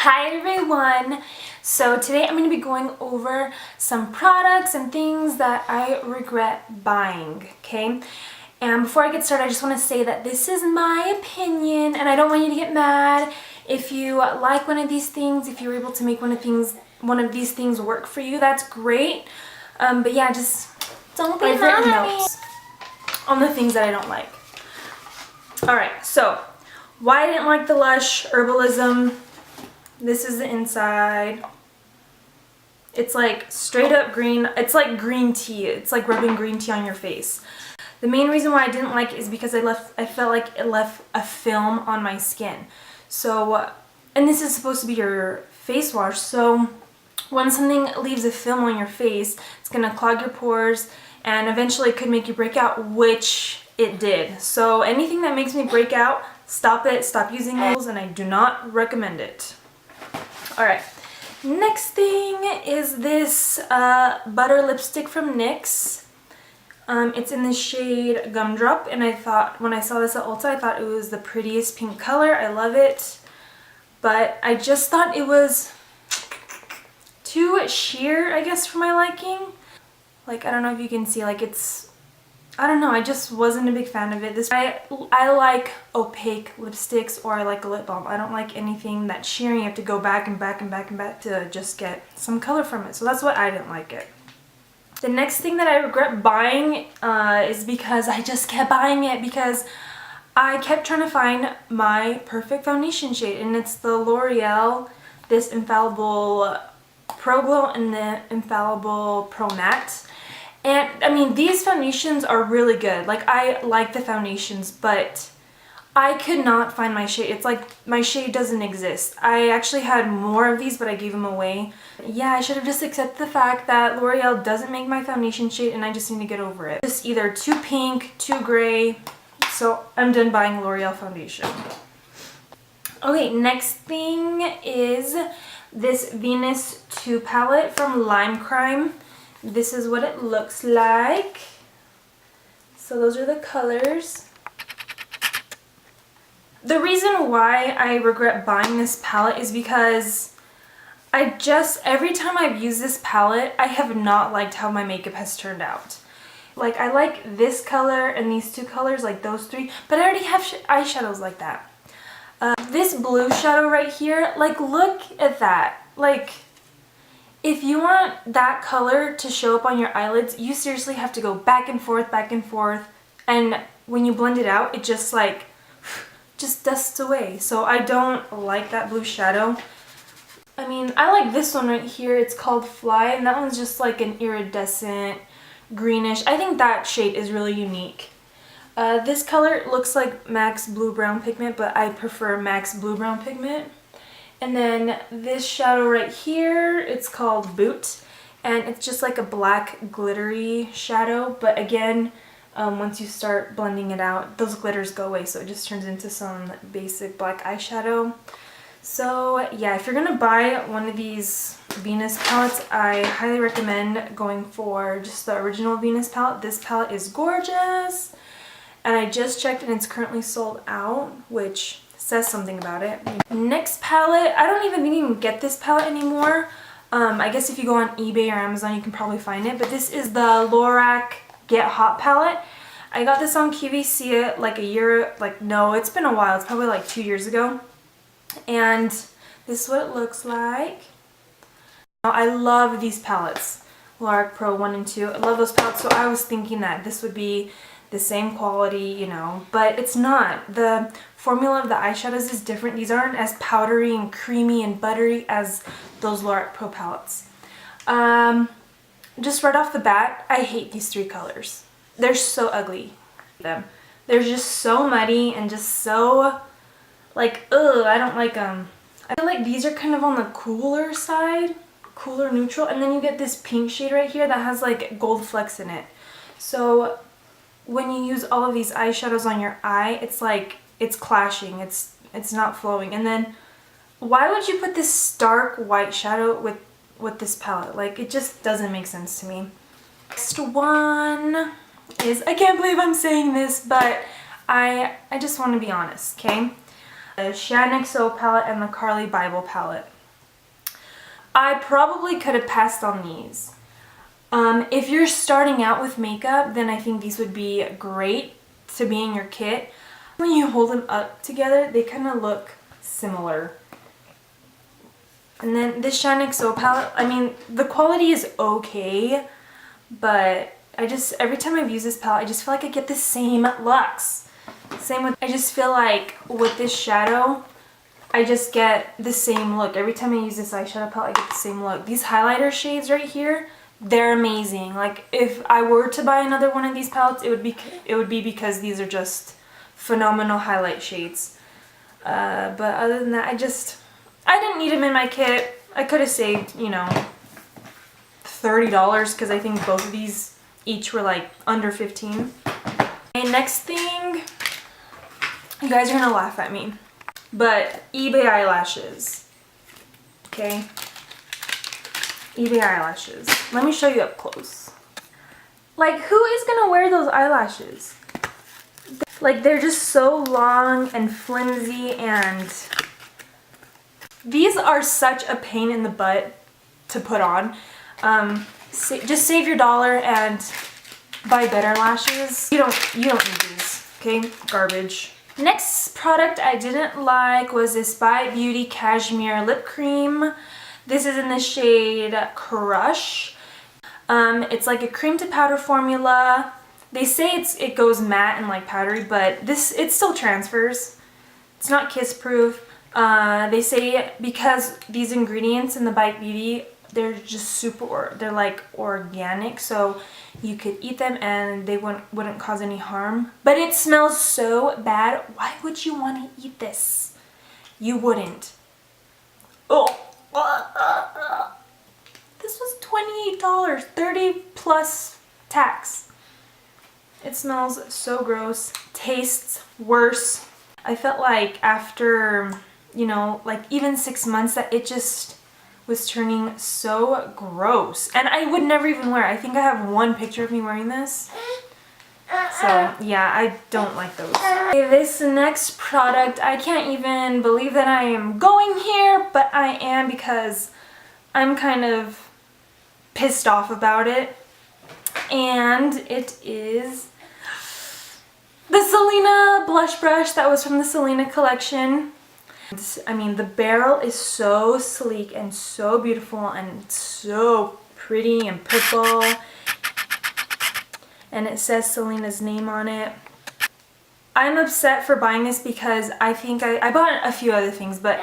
Hi everyone! So today I'm going to be going over some products and things that I regret buying, okay? And before I get started, I just want to say that this is my opinion and I don't want you to get mad. If you like one of these things, if you were able to make one of these things work for you, that's great. But yeah, just don't be mad at me on the things that I don't like. Alright, so why I didn't like the LUSH Herbalism. This is the inside. It's like straight up green. It's like green tea. It's like rubbing green tea on your face. The main reason why I didn't like it is because I felt like it left a film on my skin. So, and this is supposed to be your face wash. So when something leaves a film on your face, it's gonna clog your pores and eventually it could make you break out, which it did. So anything that makes me break out, stop it, stop using those, and I do not recommend it. Alright, next thing is this butter lipstick from NYX. It's in the shade Gumdrop, and I thought, when I saw this at Ulta, I thought it was the prettiest pink color. I love it, but I just thought it was too sheer, I guess, for my liking. Like, I don't know if you can see, like I don't know, I just wasn't a big fan of it. I like opaque lipsticks, or I like a lip balm. I don't like anything that's shearing. You have to go back and back and back and back to just get some color from it. So that's why I didn't like it. The next thing that I regret buying is because I just kept buying it because I kept trying to find my perfect foundation shade, and it's the L'Oreal, this Infallible Pro Glow and the Infallible Pro Matte. And I mean, these foundations are really good. Like, I like the foundations, but I could not find my shade. It's like my shade doesn't exist. I actually had more of these, but I gave them away. Yeah, I should have just accepted the fact that L'Oreal doesn't make my foundation shade and I just need to get over it. Just either too pink, too gray. So I'm done buying L'Oreal foundation. Okay, next thing is this Venus 2 palette from Lime Crime. This is what it looks like. So those are the colors. The reason why I regret buying this palette is because every time I've used this palette, I have not liked how my makeup has turned out. Like, I like this color and these two colors, like those three, but I already have eyeshadows like that. This blue shadow right here, like, look at that. Like, if you want that color to show up on your eyelids, you seriously have to go back and forth, and when you blend it out, it just like, just dusts away. So I don't like that blue shadow. I mean, I like this one right here. It's called Fly, and that one's just like an iridescent greenish. I think that shade is really unique. This color looks like MAC's Blue Brown Pigment, but I prefer MAC's Blue Brown Pigment. And then this shadow right here, it's called Boot, and it's just like a black glittery shadow, but again, once you start blending it out, those glitters go away, so it just turns into some basic black eyeshadow. So yeah, if you're gonna buy one of these Venus palettes, I highly recommend going for just the original Venus palette. This palette is gorgeous, and I just checked and it's currently sold out, which says something about it. Next palette, I don't even think you can get this palette anymore. I guess if you go on eBay or Amazon, you can probably find it, but this is the LORAC Get Hot palette. I got this on QVC like it's been a while. It's probably like 2 years ago. And this is what it looks like. I love these palettes, LORAC Pro 1 and 2. I love those palettes, so I was thinking that this would be the same quality, you know, but it's not. The formula of the eyeshadows is different. These aren't as powdery and creamy and buttery as those LORAC Pro palettes. Just right off the bat, I hate these three colors. They're so ugly. They're just so muddy and just so, like, ugh, I don't like them. I feel like these are kind of on the cooler side, cooler neutral, and then you get this pink shade right here that has like gold flecks in it. So when you use all of these eyeshadows on your eye, it's like, it's clashing, it's not flowing. And then why would you put this stark white shadow with this palette? Like, it just doesn't make sense to me. Next one is, I can't believe I'm saying this, but I just want to be honest, okay? The Shan XO palette and the Carly Bible palette. I probably could have passed on these. If you're starting out with makeup, then I think these would be great to be in your kit. When you hold them up together, they kind of look similar. And then this Shan XO palette, I mean, the quality is okay, but every time I've used this palette, I just feel like I get the same looks. I just feel like with this shadow, I just get the same look. Every time I use this eyeshadow palette, I get the same look. These highlighter shades right here, they're amazing. Like, if I were to buy another one of these palettes, it would be because these are just phenomenal highlight shades. But other than that, I didn't need them in my kit. I could have saved, you know, $30 because I think both of these each were like under 15. And next thing, you guys are gonna laugh at me, but eBay eyelashes. Okay, eBay eyelashes. Let me show you up close. Like, who is gonna wear those eyelashes? Like, they're just so long and flimsy, and these are such a pain in the butt to put on. Just save your dollar and buy better lashes. You don't need these, okay? Garbage. Next product I didn't like was this By Beauty Cashmere lip cream. This is in the shade Crush. It's like a cream to powder formula. They say it goes matte and like powdery, but it still transfers. It's not kiss proof. They say because these ingredients in the By Beauty, they're just they're like organic, so you could eat them and they wouldn't cause any harm. But it smells so bad. Why would you want to eat this? You wouldn't. Oh. This was $28, 30 plus tax. It smells so gross. Tastes worse. I felt like after, you know, like even 6 months that it just was turning so gross. And I would never even wear it. I think I have one picture of me wearing this. So yeah, I don't like those. Okay, this next product, I can't even believe that I am going here, but I am because I'm kind of pissed off about it. And it is the Selena blush brush that was from the Selena collection. I mean, the barrel is so sleek and so beautiful and so pretty and purple. And it says Selena's name on it. I'm upset for buying this because I think I bought a few other things, but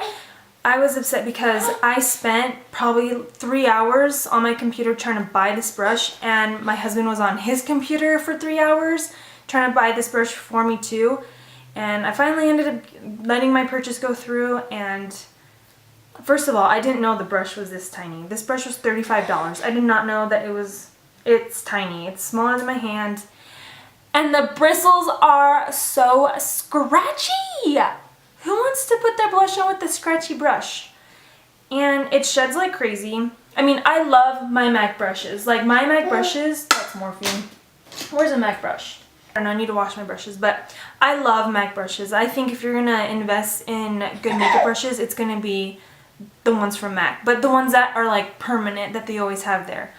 I was upset because I spent probably 3 hours on my computer trying to buy this brush, and my husband was on his computer for 3 hours trying to buy this brush for me too. And I finally ended up letting my purchase go through, and first of all, I didn't know the brush was this tiny. This brush was $35. I did not know that it's tiny. It's smaller than my hand. And the bristles are so scratchy. Who wants to put their blush on with a scratchy brush? And it sheds like crazy. I mean, I love my MAC brushes. Like, my MAC brushes, that's morphine. Where's a MAC brush? I don't know, I need to wash my brushes, but I love MAC brushes. I think if you're gonna invest in good makeup brushes, it's gonna be the ones from MAC, but the ones that are like permanent, that they always have there.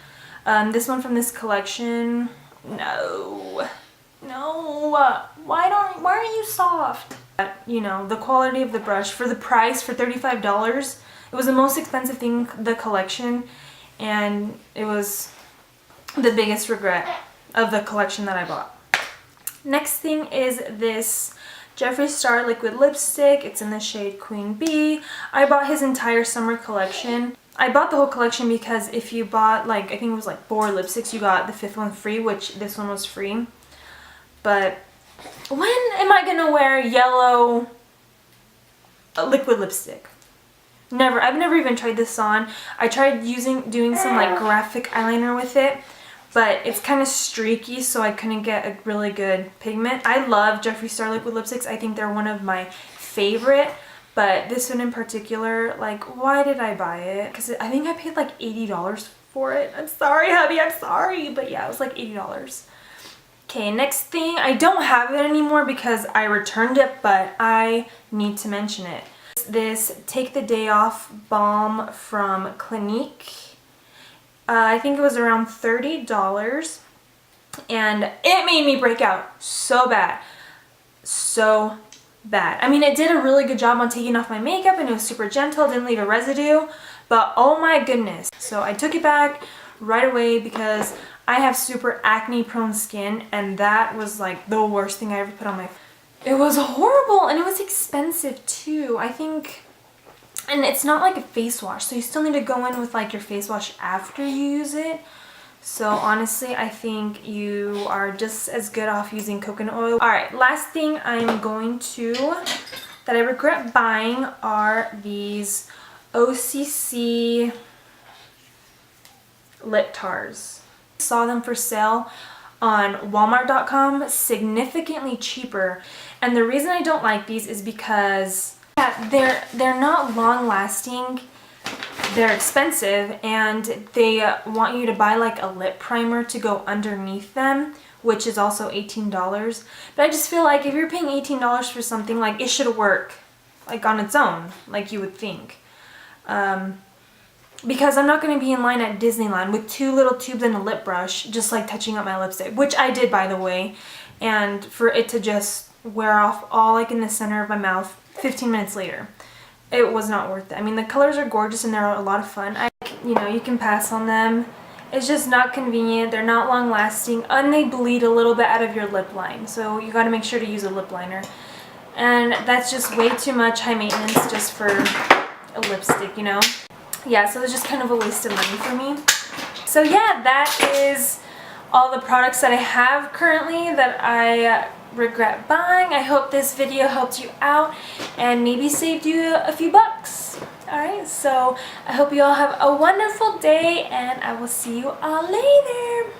This one from this collection, no, why aren't you soft? You know, the quality of the brush, for the price, for $35, it was the most expensive thing in the collection, and it was the biggest regret of the collection that I bought. Next thing is this Jeffree Star liquid lipstick. It's in the shade Queen Bee. I bought his entire summer collection. I bought the whole collection because if you bought, like, I think it was like 4 lipsticks, you got the 5th one free, which this one was free. But when am I gonna wear yellow liquid lipstick? Never. I've never even tried this on. I tried doing some like graphic eyeliner with it, but it's kind of streaky, so I couldn't get a really good pigment. I love Jeffree Star liquid lipsticks. I think they're one of my favorite, but this one in particular, like, why did I buy it? Because I think I paid like $80 for it. I'm sorry, hubby, I'm sorry, but yeah, it was like $80. Okay, next thing, I don't have it anymore because I returned it, but I need to mention it. This Take the Day Off Balm from Clinique. I think it was around $30, and it made me break out so bad. So bad. I mean, it did a really good job on taking off my makeup, and it was super gentle, didn't leave a residue, but oh my goodness. So I took it back right away because I have super acne prone skin, and that was like the worst thing I ever put on my face. It was horrible, and it was expensive too. I think, and it's not like a face wash, so you still need to go in with like your face wash after you use it. So honestly, I think you are just as good off using coconut oil. Alright, last thing I'm going to, that I regret buying, are these OCC lip tars. Saw them for sale on Walmart.com, significantly cheaper. And the reason I don't like these is because they're not long lasting, they're expensive, and they want you to buy like a lip primer to go underneath them, which is also $18. But I just feel like if you're paying $18 for something, like it should work like on its own, like you would think. Because I'm not going to be in line at Disneyland with 2 little tubes and a lip brush just like touching up my lipstick, which I did, by the way, and for it to just wear off all like in the center of my mouth 15 minutes later. It was not worth it. I mean, the colors are gorgeous and they're a lot of fun. You know, you can pass on them. It's just not convenient. They're not long lasting, and they bleed a little bit out of your lip line, so you got to make sure to use a lip liner. And that's just way too much high maintenance just for a lipstick, you know? Yeah, so it's just kind of a waste of money for me. So yeah, that is all the products that I have currently that I regret buying. I hope this video helped you out and maybe saved you a few bucks. Alright, so I hope you all have a wonderful day, and I will see you all later.